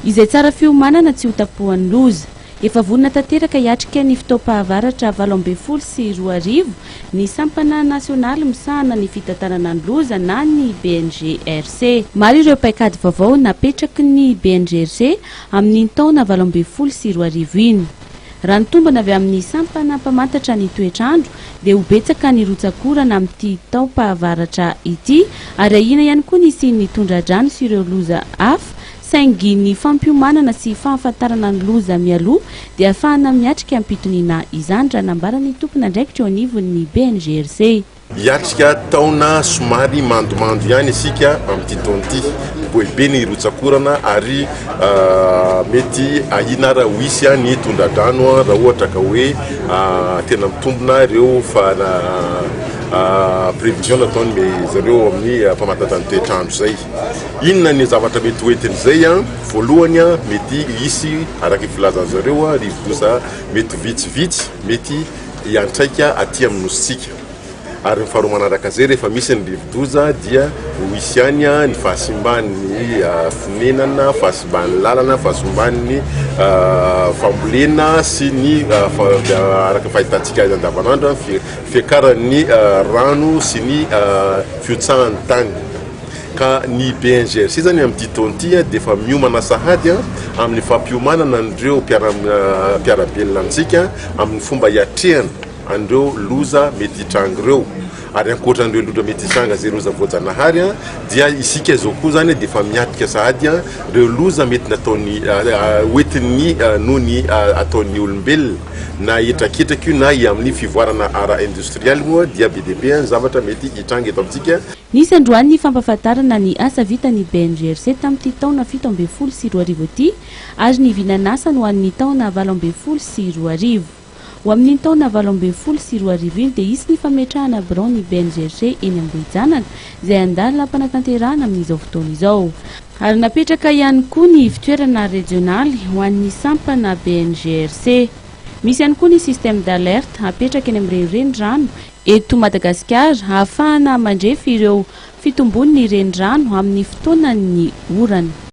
izay tsara fiomanana tsy ho tapohan'ny loza. Efa vonina tanteraka hiatrika ny taom-pahavaratra 12 sy 20 ny sampana nasionaly misahana ny fitantanana ny loza na ny Bngrc. Maro ireo paikady vaovao napetraky ny Bngrc amin'ny taona 12 sy 20 iny. Raha ny tombana avy amin'ny sampana mpamantatra ny toetrandro dia ho betsaka ny rotsakorana amin'ity taom-pahavaratra ity, ary ahina ihany koa ny sy ny tondra-drano sy ireo loza hafa, saingy ny fampiomanana sy fahafantarana ny loza mialoha dia ahafahana miatrika ampitoniana izany, raha nambarany tompon'andraikitra eo anivon'ny Bngrc. Miatrika taona somary mandomando ihany isika amin'ity taona ity, be ny rotsakorana ary mety ahina raha ho hisy ny tondra-drano raha ohatra ka hoe tena mitombona ireo prévision nataony zareo amin'ny mpamatatra ny toetrandro zay. Inona ny zavatra mety hoentin'izay voalohany mety hisy araka filazan'zareo rivodoza mety vitsivitsy mety hiantraika aty amin'ny nositsika. Ary ny faharoa manaraka zay rehefa misy ny rivodoza dia ho hisy ihany ny fahasimban'ny fonenana, fahasimban'ny lalana, fahasimban'ny fambolena sy ny araka fahitantsika azy andavanandro fiakaran'ny rano sy ny fiotsahan'ny tany. Ka ny Bngrc zany amin'ity taona ity dia efa miomana sahady amin'ny fampiomanana an'ireo mpiarabelona amintsika amin'ny fomba hiatrehana andreo loza mety hitrango ireo. Ary ankoatran'ireo loza mety hitranga zay loza voajanahary dia isika izao koa zany dia efa miatrika sahady ireo loza mety nataony hoentiny noho ny ataon'ny olombelona na hitrakitraka io na amin'ny fivoarana ara-industriel moa dia be dia be ny zavatra mety hitranga eto amintsika. Nisy androany ny fampahafantarana ny asa vitan'ny Bngrc tamin'ity taona 17 sy 20 ity, ary ny vinanasa no an'ny taona 12 sy 20. Ho amin'ny taona 12 sy 20 dia hisy ny fametrahana biron ny Bngrc eny Ambohijanana izay andalina mpanatanterahana amin'izao fotoana izao. Ary napetraka ihany koa ny fitoerana regionaly ho an'ny sampana Bngrc. Misy ihany koa ny système d'alerte apetraka eny amin'ireo renirano eto Madagasikara ahafahana mandrefy ireo fitombon'ny renirano amin'ny fotoanan'ny orana.